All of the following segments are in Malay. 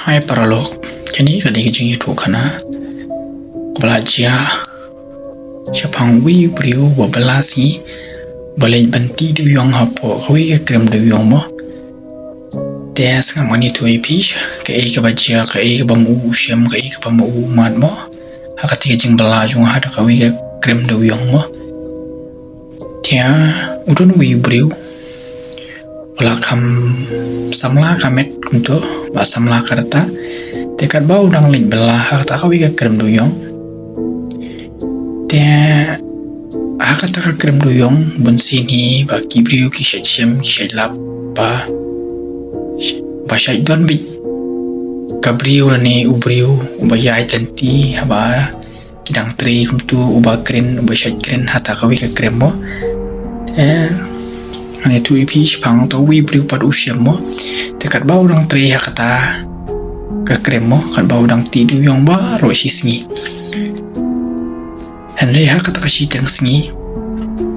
Hai paralog, kini kadi kejing itu kana belajar siapang wi beriu babelasi balai banti du yong hapo wi ke krem du yong mo des ngamani tu ipish ke ke bacia ke bamu shem ke bamu mat mo hakati kejing belajung hada ka wi ke krem du yong mo tia udun wi beriu wala kam samla kamet kunto ba samla karta tekat bau dang link belah hakata ka wi ke krem du yong dia akata ka krem du yong bun sini ba kibriu ki shem ki lap ba shai don bi kabriu ne ubriu ba yai tanti ba kidang tri kumtu uba kren uba shai kren hata ka wi ka krem mo ane tu ipi pang to wi briu pad ushem mo tekat bau dang tri hakata ka krem mo kan bau dang ti du yong ba ro sisngi Henry hakata kasi teng sngi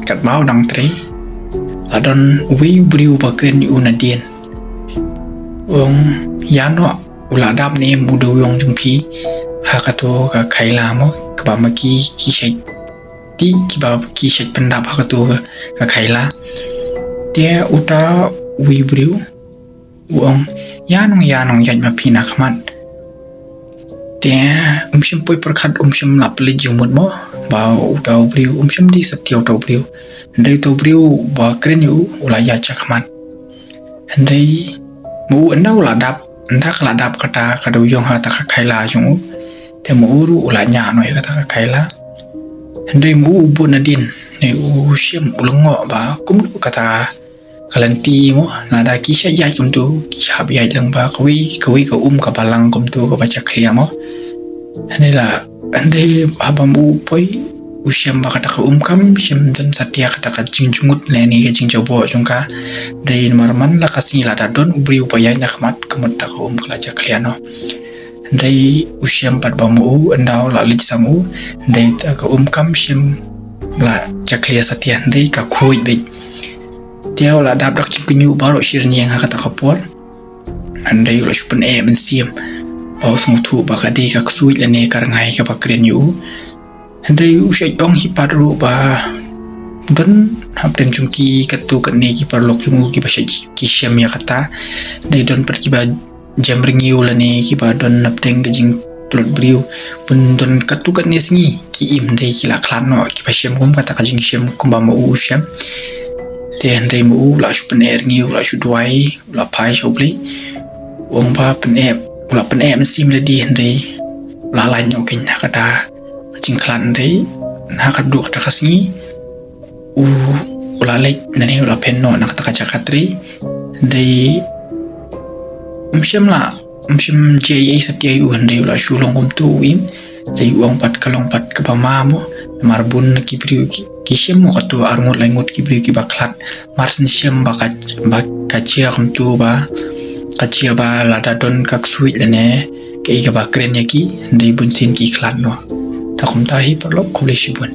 kat mau dang tre adon wi briu bakren di unadien yano ula dam ne mudu yong jumpi hakato ka khaila mo ka ba ki shai ti ki ba ki shai pendap hakato ka khaila dia uta wi briu yanong yaj ma phina khmat dia umshim poi perkhat umshim lap le jumut mo ba utau briu umshim di setiau tau briu ndai tau briu ba kren yu ula ya chakmat ndai mu anda ula dap anda kala dap kata kadu yong ha ta khaila jung te mu uru ula nya no kata khaila ndai mu bu nadin ne u shim ulungo ba kum kata kalanti mo nada kisha ya kum tu kisha bi ai lang ba kawi ka balang kum tu ka baca clear mo hanela ande abamu poi usyam ba kata ka kam shim dan satia kata ka jingjungut le ni ke jingjobo jungka dai marman la kasni la dadon ubri upaya nyakmat kemut ta ka kala clear no dai usyam pat bamu andau la lit samu dai ta ka kam shim la clear satia dai ka khoi be dia la dap dak cingkenyu baro shirni yang kata kapor andai la shupen ben siam bau smutu bakadi ka ksuit le ne karangai ka bakren yu andai usai ong hipadru ba don hapten jungki katu kene ki parlok jungu ki basai ki syam ya kata dai don pergi ba jam ringiu le ne ki ba don napteng gejing tulot briu pun don katu kene sngi ki im dai ki la klano ki pasyam kum kata ka jing syam kum ba mau syam Tian rei mu la shu pen ngi la shu duai la pai shobli wong ba pen la pen sim le di rei la la nyo kin kata jing klan rei na ka du kata kasni la le ne la pen no na kata ka katri rei umshim je ye satia yu rei la shu long kum tu wim rei wong pat kalong pat ka ba mamo marbun ki priu ki shem mo katu arngot langot ki bri ki baklat marsen shem ba kachia kumtu ba kachia ba lada don kak suit lene ke ka ba kren yaki ndai bunsin ki klat no ta kumta hi parlok kole shibun